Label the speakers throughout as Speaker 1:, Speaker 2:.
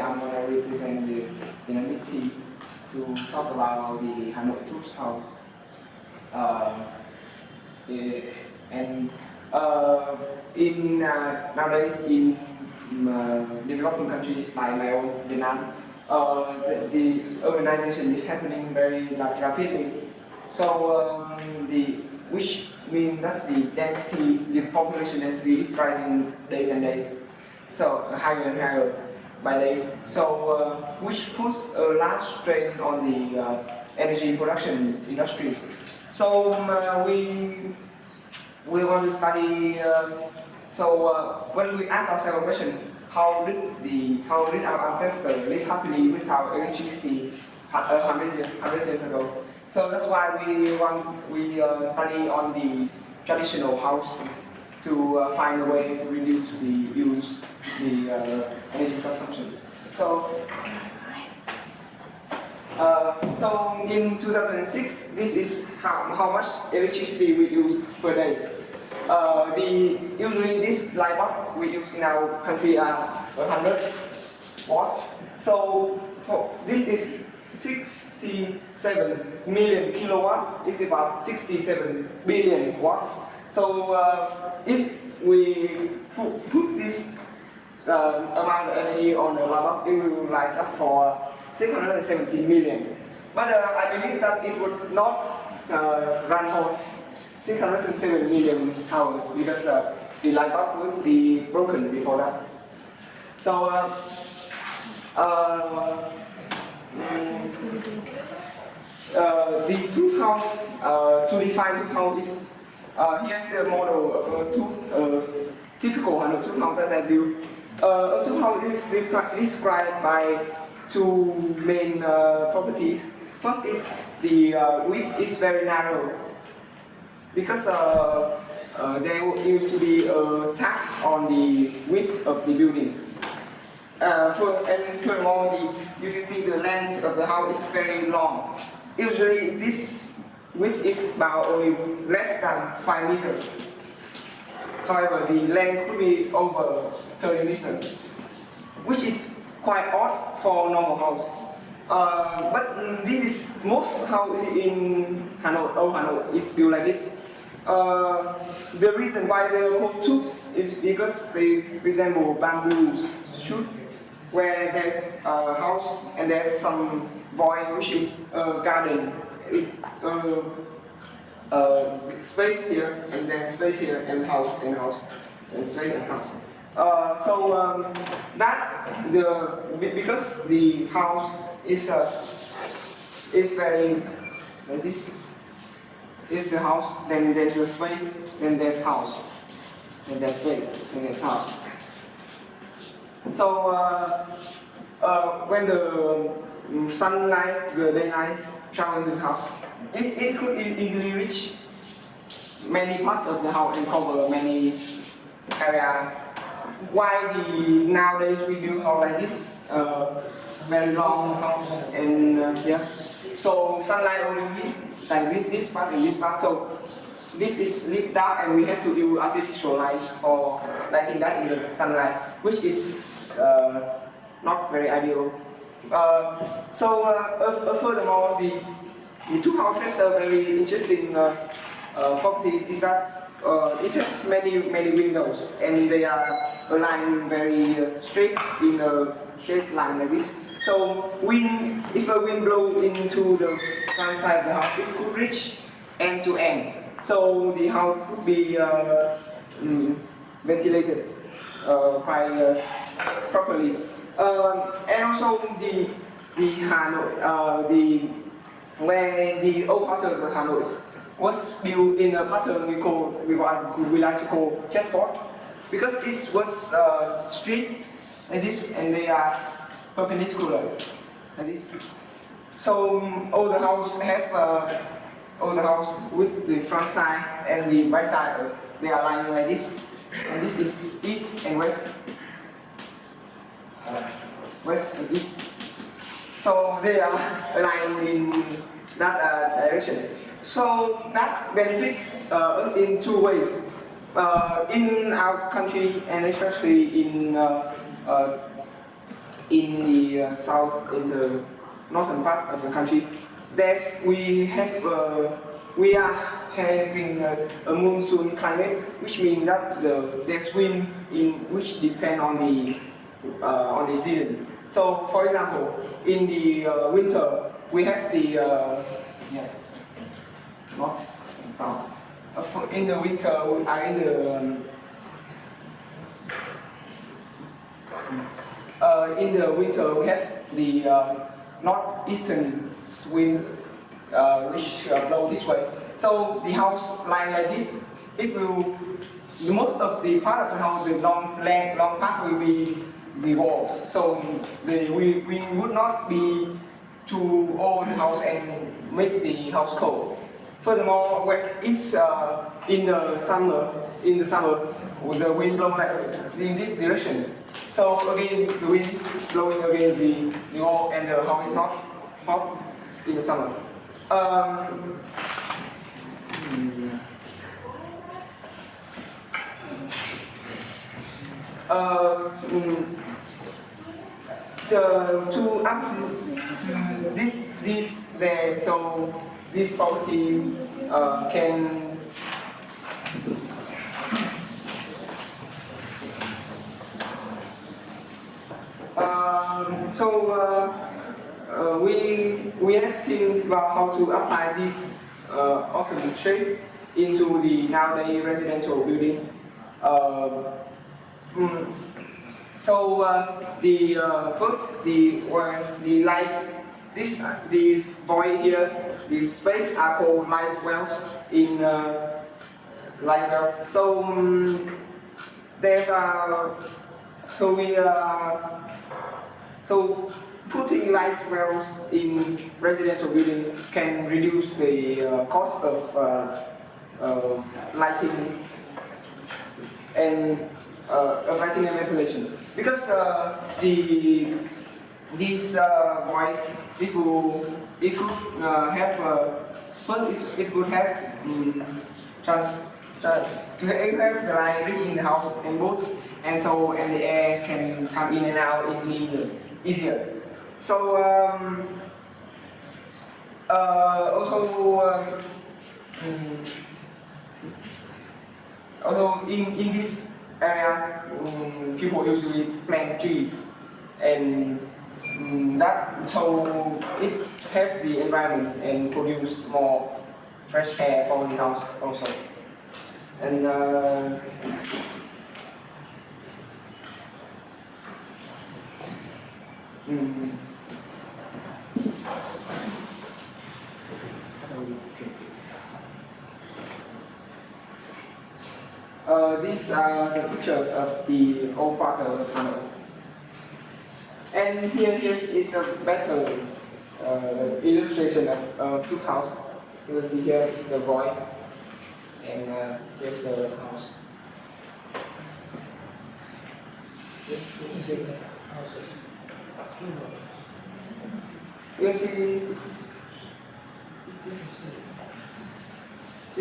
Speaker 1: I'm going to represent the Vietnamese team to talk about the Hanoi Troops House. Uh, and nowadays in developing countries like my own Vietnam, the urbanization is happening very rapidly. So which means that the population density is rising days and days, so higher and higher by days. So which puts a large strain on the energy production industry. So we want to study. When we ask ourselves a question, how did our ancestors live happily without electricity 100 years ago? So that's why we study on the traditional houses to find a way to reduce the energy consumption. So in 2006, this is how much electricity we use per day. Usually this light bulb we use in our country are 100 watts. So this is 67 million kilowatts. It's about 67 billion watts. So if we put this amount of energy on the light bulb, it will light up for 670 million. But I believe that it would not run for 607 million hours because the light bulb would be broken before that. So the tooth house, to define tooth house is here's a model of a typical Hanoi tooth house that I built. A tooth house is described by two main properties. First is the width is very narrow because there used to be a tax on the width of the building. Furthermore, you can see the length of the house is very long. Usually this width is about only less than 5 meters. However, the length could be over 30 meters, which is quite odd for normal houses. But this is most houses in Hanoi, old Hanoi, is built like this. The reason why they are called tubes is because they resemble bamboo shoot, where there's a house and there's some void, which is a garden. Space here and then space here and house and house and space and house. Because the house is very like this. It's the house, then there's the space, then there's house, then there's space, then there's house. So when the sunlight, the daylight travel into the house, it could easily reach many parts of the house and cover many area. Why nowadays we build house like this, very long house, and yeah. So sunlight only hit like this part and this part. So this is lit dark, and we have to use artificial light for lighting that in the sunlight, which is not very ideal. Furthermore, the two houses are very interesting properties is that it has many windows, and they are aligned very straight in a straight line like this. So if a wind blows into the front side of the house, it could reach end to end. So the house could be ventilated quite properly. And also the Hanoi, where the old patterns of Hanoi was built in a pattern we like to call chessboard, because it was straight like this, and they are perpendicular like this. So all the house with the front side and the right side, they are aligned like this, and this is east and west. West and east. So they are aligned in that direction. So that benefits us in two ways. In our country, and especially in in the south, in the northern part of the country, we are having a monsoon climate, which means that there's wind in which depend on the season. So, for example, in the winter, we have the north and south. In the winter, we are in the winter we have the northeastern wind which blow this way. So the house lying like this, most of the part of the house, the long part will be the walls. So we would not be too old house and make the house cold. Furthermore, when it's in the summer, the wind blows in this direction. So again, the wind is blowing against the wall, and the house is not hot in the summer. To up so this property can we have to think about how to apply this awesome shape into the nowadays residential building. First the light, this void here, this space are called light wells in light well. So there's so putting light wells in residential building can reduce the cost of lighting and ventilation, because this void it could have first it could have to have the light reaching the house and both, and the air can come in and out easier. So although in these areas, people usually plant trees, and so it helps the environment and produce more fresh air for the house also. And these are the pictures of the old quarters of Hanoi. And here is a better illustration of two houses. You will see here is the void, and here's the house. You see the houses. You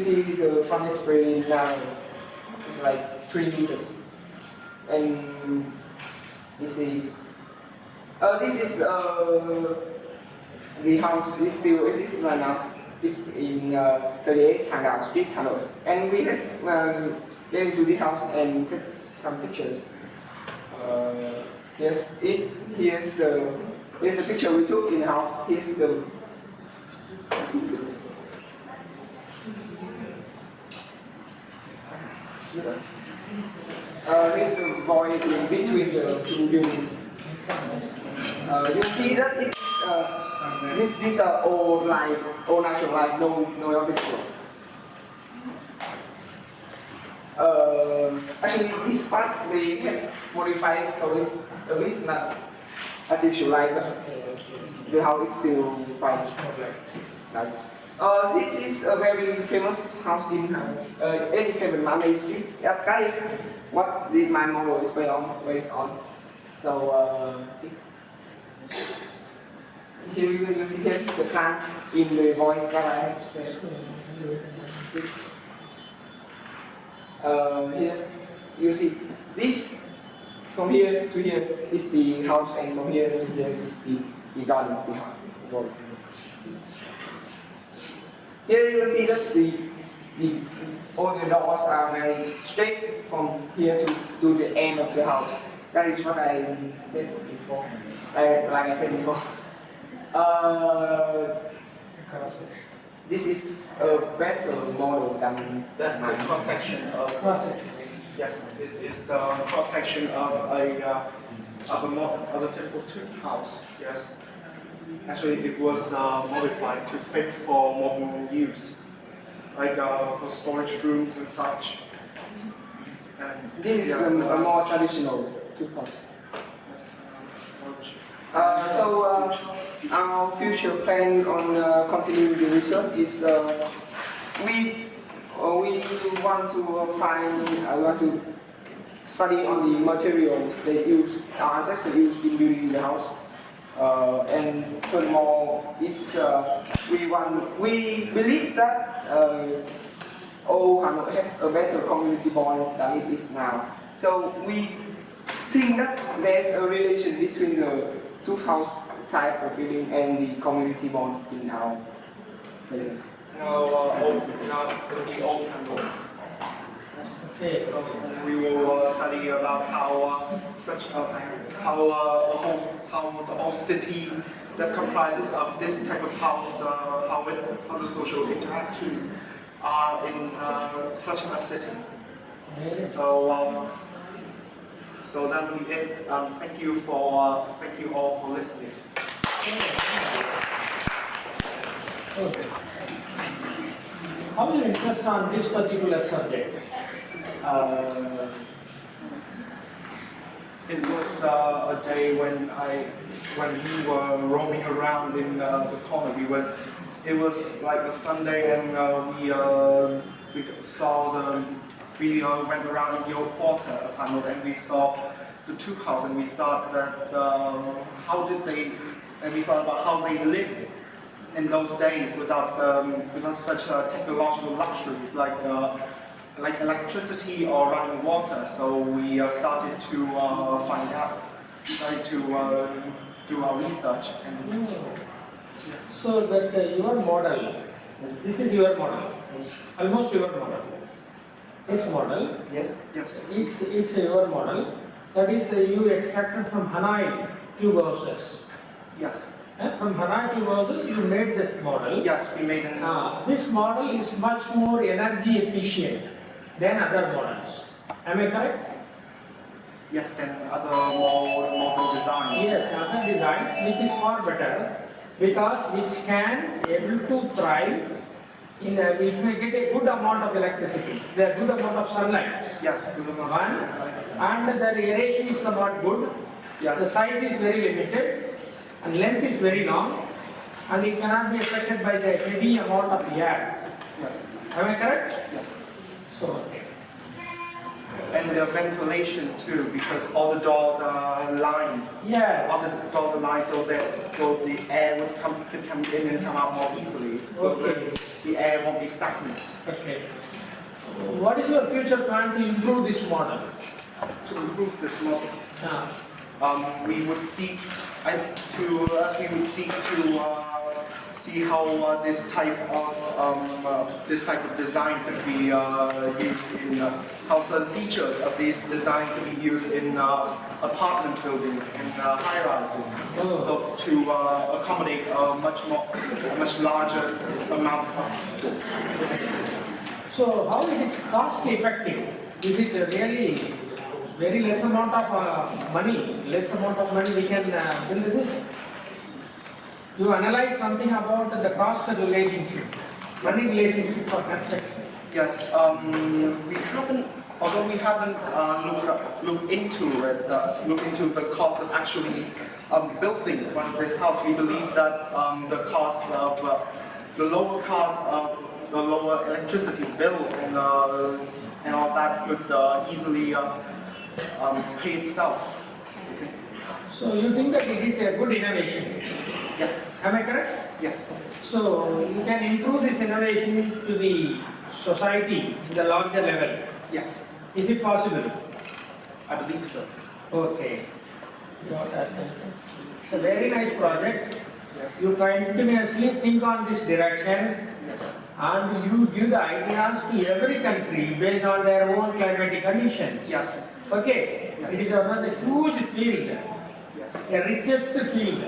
Speaker 1: see the front is very narrow. It's like 3 meters, and this is the house is still exists right now. It's in 38 Hanau Street, Hanoi, and we have been to the house and took some pictures. Here's the picture we took in the house. Here's the here's the void in between the two buildings. You see that these are all natural light, no artificial. Actually, this part they have modified, so it's a bit not artificial light, but the house is still white. This is a very famous house in 87 Monday Street. That is what my model is based on. So here you will see here the plants in the voice that I have said. Here you see this from here to here is the house, and from here to here is the garden behind the wall. Here you can see that all the doors are very straight from here to the end of the house. That is what I said before. Like I said before. This is a better model than
Speaker 2: That's the cross section of. Yes, this is the cross section of a typical tube house. Yes. Actually, it was modified to fit for modern use, like for storage rooms and such. And
Speaker 1: this is a more traditional tube house. Our future plan on continuing the research is we want to study on the materials they use, our ancestors used in building the house, and furthermore, we believe that all Hanoi have a better community bond than it is now. So we think that there's a relation between the two house type of building and the community bond in our places.
Speaker 2: Now, the old Hanoi. Okay, so we will study about how the whole city that comprises of this type of house, how the social interactions are in such a city. So that will be it. Thank you all for listening.
Speaker 3: Okay. How do you interest on this particular subject?
Speaker 2: It was a day when we were roaming around in the corner. It was like a Sunday, and we went around in the old quarter of Hanoi, and we saw the tube house, and we thought that we thought about how they lived in those days without such technological luxuries like electricity or running water. So we started to find out, started to do our research. And, yes.
Speaker 3: So that your model, this is your model, almost your model. This model,
Speaker 1: Yes.
Speaker 2: Yes.
Speaker 3: it's your model. That is you extracted from Hanoi tube houses.
Speaker 2: Yes.
Speaker 3: From Hanoi tube houses, you made that model.
Speaker 2: Yes, we made an.
Speaker 3: This model is much more energy efficient than other models. Am I correct?
Speaker 2: Yes, then other more modern designs.
Speaker 3: Yes, other designs, which is far better, because which can able to thrive in which may get a good amount of electricity, the good amount of sunlight.
Speaker 2: Yes, good amount.
Speaker 3: One, and the aeration is somewhat good.
Speaker 2: Yes.
Speaker 3: The size is very limited, and length is very long, and it cannot be affected by the heavy amount of air.
Speaker 2: Yes.
Speaker 3: Am I correct?
Speaker 2: Yes.
Speaker 3: So,
Speaker 2: And the ventilation too, because all the doors are lined.
Speaker 3: yes.
Speaker 2: All the doors are lined so the air could come in and come out more easily. So
Speaker 3: Okay.
Speaker 2: the air won't be stagnant.
Speaker 3: Okay. What is your future plan to improve this model?
Speaker 2: To improve this model, we would seek see how this type of design could be used in how certain features of this design could be used in apartment buildings and high-rises.
Speaker 3: Oh.
Speaker 2: So to accommodate a much larger amount of.
Speaker 3: So how it is cost effective? Is it really very less amount of money we can build this? You analyze something about the cost relationship, money relationship for construction.
Speaker 2: Yes, although we haven't looked into the cost of actually building this house, we believe that the lower cost of the lower electricity bill and all that could easily pay itself.
Speaker 3: So you think that it is a good innovation?
Speaker 2: Yes.
Speaker 3: Am I correct?
Speaker 2: Yes.
Speaker 3: So you can improve this innovation to the society in the larger level.
Speaker 2: Yes.
Speaker 3: Is it possible?
Speaker 2: I believe so.
Speaker 3: Okay. It's a very nice project.
Speaker 2: Yes.
Speaker 3: You continuously think on this direction
Speaker 2: Yes.
Speaker 3: and you give the ideas to every country based on their own climatic conditions.
Speaker 2: Yes.
Speaker 3: Okay.
Speaker 2: Yes.
Speaker 3: It is another huge field,
Speaker 2: Yes.
Speaker 3: the richest field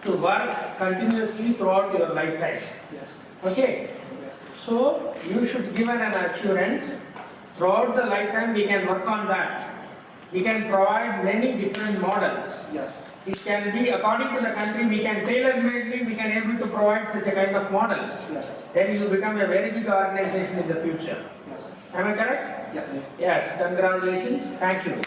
Speaker 3: to work continuously throughout your lifetime.
Speaker 2: Yes.
Speaker 3: Okay.
Speaker 2: Yes.
Speaker 3: So you should give an assurance throughout the lifetime we can work on that. We can provide many different models.
Speaker 2: Yes.
Speaker 3: It can be according to the country, we can tailor-madely, we can able to provide such a kind of models.
Speaker 2: Yes.
Speaker 3: Then you become a very big organization in the future.
Speaker 2: Yes.
Speaker 3: Am I correct?
Speaker 2: Yes.
Speaker 3: Yes, congratulations, thank you.